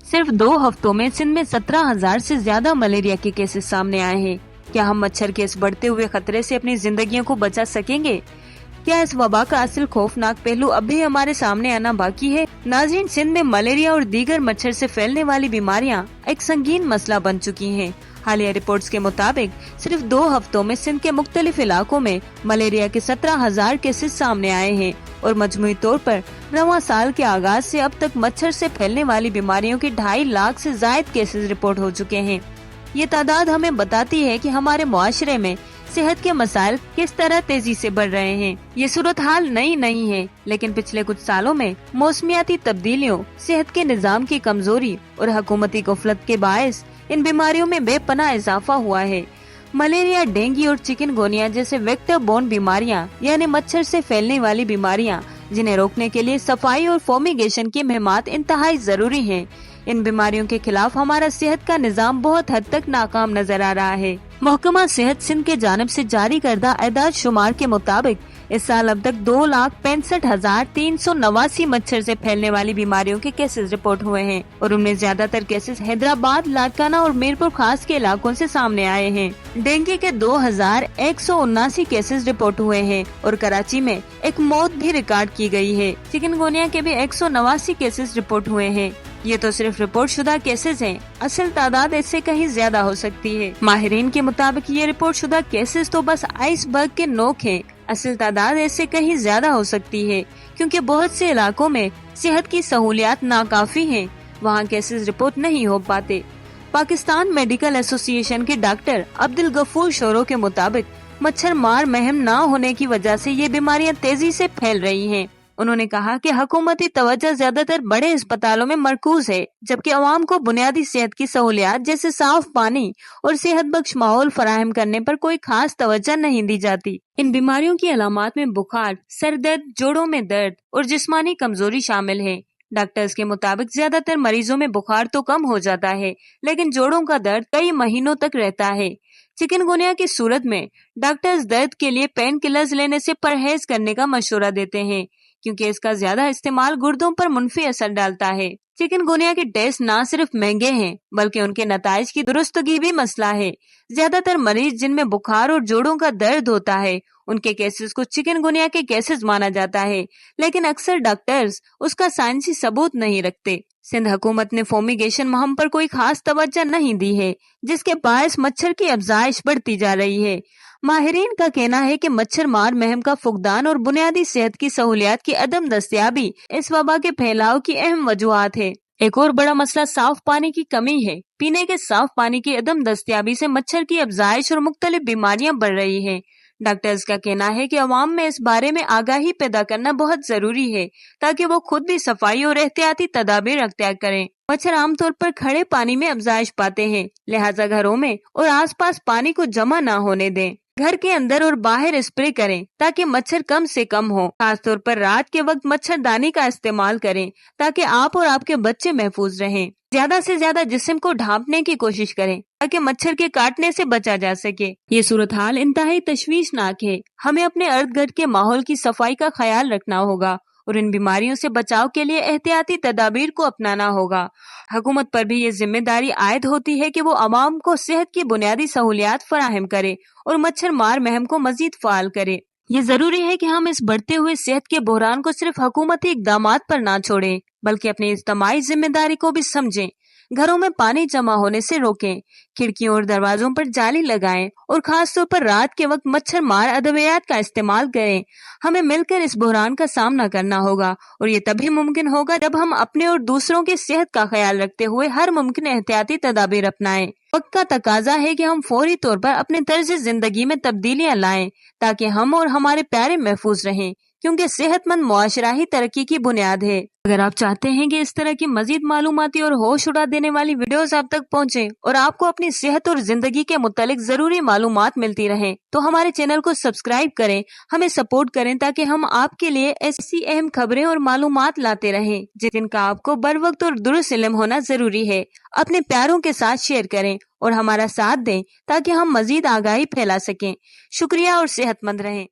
सिर्फ 2 हफ्तों में सिंध में 17,000 से ज्यादा मलेरिया के केसेस सामने आए हैं। क्या हम मच्छर के इस बढ़ते हुए खतरे से अपनी जिंदगियों को बचा सकेंगे? क्या इस वबा का असल खौफनाक पहलू अब भी हमारे सामने आना बाकी है? नाज़रीन, सिंध में मलेरिया और दीगर मच्छर से फैलने वाली बीमारियां एक संगीन मसला बन चुकी हैं। हालिया रिपोर्ट्स के मुताबिक सिर्फ 2 हफ्तों में सिंध के मुख्तलिफ इलाकों में मलेरिया के 17,000 केसेस सामने आए हैं और मजमूई तौर पर रवां साल के आगाज से अब तक मच्छर से फैलने वाली बीमारियों के 2.5 लाख से जायद केसेस रिपोर्ट हो चुके हैं। ये तादाद हमें बताती है कि हमारे मुआशरे में सेहत के मसाइल किस तरह तेजी से बढ़ रहे हैं। ये सूरत हाल नई नहीं है, लेकिन पिछले कुछ सालों में मौसमियाती तब्दीलियों, सेहत के निजाम की कमजोरी और हुकूमती गफलत के बायस इन बीमारियों में बेपनाह इजाफा हुआ है। मलेरिया, डेंगू और चिकनगुनिया जैसे वेक्टर बोर्न बीमारियां यानी मच्छर से फैलने वाली बीमारियां, जिन्हें रोकने के लिए सफाई और फोमिगेशन की मुहिम्मात इंतहाई जरूरी हैं। इन बीमारियों के खिलाफ हमारा सेहत का निजाम बहुत हद तक नाकाम नजर आ रहा है। महकमा सेहत सिंध के जानिब से जारी करदा एदाद शुमार के मुताबिक इस साल अब तक 2,65,389 मच्छर से फैलने वाली बीमारियों के केसेस रिपोर्ट हुए हैं और उनमें ज्यादातर केसेस हैदराबाद, लाड़काना और मीरपुर खास के इलाकों से सामने आए हैं। डेंगू के 2,179 केसेस रिपोर्ट हुए हैं और कराची में एक मौत भी रिकॉर्ड की गई है। चिकनगुनिया के भी 189 केसेस रिपोर्ट हुए हैं। ये तो सिर्फ रिपोर्ट शुदा केसेस हैं, असल तादाद इससे कहीं ज्यादा हो सकती है। माहिरीन के मुताबिक ये रिपोर्ट शुदा केसेस तो बस आइसबर्ग के नोक हैं, असल तादाद इससे कहीं ज्यादा हो सकती है, क्योंकि बहुत से इलाकों में सेहत की सहूलियात नाकाफी हैं, वहाँ केसेस रिपोर्ट नहीं हो पाते। पाकिस्तान मेडिकल एसोसिएशन के डॉक्टर अब्दुल गफूर शोरो के मुताबिक मच्छर मार महम न होने की वजह से ये बीमारियां तेजी से फैल रही हैं। उन्होंने कहा कि हुकूमती तवज्जो ज्यादातर बड़े अस्पतालों में मरकूज है, जबकि अवाम को बुनियादी सेहत की सहूलियात जैसे साफ पानी और सेहत बख्श माहौल फराहम करने पर कोई खास तवज्जो नहीं दी जाती। इन बीमारियों की अलामात में बुखार, सर दर्द, जोड़ों में दर्द और जिस्मानी कमजोरी शामिल है। डॉक्टर्स के मुताबिक ज्यादातर मरीजों में बुखार तो कम हो जाता है, लेकिन जोड़ों का दर्द कई महीनों तक रहता है। चिकनगुनिया की सूरत में डॉक्टर्स दर्द के लिए पेन किलर्स लेने से परहेज करने का मशवरा देते हैं, क्योंकि इसका ज्यादा इस्तेमाल गुर्दों पर मुनफी असर डालता है। चिकनगुनिया के टेस्ट न सिर्फ महंगे हैं, बल्कि उनके नताइज की दुरुस्तगी भी मसला है। ज्यादातर मरीज जिनमें बुखार और जोड़ों का दर्द होता है, उनके केसेस को चिकनगुनिया के केसेस माना जाता है, लेकिन अक्सर डॉक्टर्स उसका साइंसी सबूत नहीं रखते। सिंध हुकूमत ने फोमिगेशन मुहिम पर कोई खास तवज्जो नहीं दी है, जिसके बायस मच्छर की अफजाइश बढ़ती जा रही है। माहिरीन का कहना है कि मच्छर मार मुहिम का फुकदान और बुनियादी सेहत की सहूलियात की अदम दस्तयाबी इस वबा के फैलाव की अहम वजूहात है। एक और बड़ा मसला साफ पानी की कमी है। पीने के साफ पानी की अदम दस्तयाबी से मच्छर की अफजाइश और मुख्तलिफ बीमारियां बढ़ रही है। डॉक्टर्स का कहना है कि अवाम में इस बारे में आगाही पैदा करना बहुत जरूरी है, ताकि वो खुद भी सफाई और एहतियाती तदाबीर अख्तियार करें। मच्छर आमतौर पर खड़े पानी में अफजाइश पाते हैं, लिहाजा घरों में और आसपास पानी को जमा न होने दें। घर के अंदर और बाहर स्प्रे करें ताकि मच्छर कम से कम हो। खासतौर पर रात के वक्त मच्छरदानी का इस्तेमाल करें ताकि आप और आपके बच्चे महफूज रहें। ज्यादा से ज्यादा जिस्म को ढांपने की कोशिश करें ताकि मच्छर के काटने से बचा जा सके। ये सूरत हाल इंतहाई तशवीशनाक है। हमें अपने इर्द गिर्द के माहौल की सफाई का ख्याल रखना होगा और इन बीमारियों से बचाव के लिए एहतियाती तदाबीर को अपनाना होगा। हुकूमत पर भी ये जिम्मेदारी आयद होती है कि वो अवाम को सेहत की बुनियादी सहूलियात फराहम करे और मच्छर मार मुहिम को मजीद फाल करे। ये जरूरी है कि हम इस बढ़ते हुए सेहत के बहरान को सिर्फ हुकूमती इक़दामात पर ना छोड़ें, बल्कि अपनी इज्तिमाई जिम्मेदारी को भी समझें। घरों में पानी जमा होने से रोकें, खिड़कियों और दरवाजों पर जाली लगाएं और खास तौर पर रात के वक्त मच्छर मार अद्वियात का इस्तेमाल करें। हमें मिलकर इस बहरान का सामना करना होगा और ये तभी मुमकिन होगा जब हम अपने और दूसरों की सेहत का ख्याल रखते हुए हर मुमकिन एहतियाती तदाबीर अपनाएं। वक्त का तकाजा है कि हम फौरी तौर पर अपने तर्ज जिंदगी में तब्दीलियां लाएं, ताकि हम और हमारे प्यारे महफूज रहें, क्योंकि सेहतमंद मुआशरा ही तरक्की की बुनियाद है। अगर आप चाहते हैं कि इस तरह की मजीद मालूमाती और होश उड़ा देने वाली वीडियोस आप तक पहुंचे और आपको अपनी सेहत और जिंदगी के मुतालिक जरूरी मालूमात मिलती रहें, तो हमारे चैनल को सब्सक्राइब करें, हमें सपोर्ट करें, ताकि हम आपके लिए ऐसी अहम खबरें और मालूमात लाते रहें जिनका आपको बर वक्त और दुरुस्त इल्म होना जरूरी है। अपने प्यारों के साथ शेयर करें और हमारा साथ दें ताकि हम मजीद आगाही फैला सकें। शुक्रिया और सेहतमंद रहें।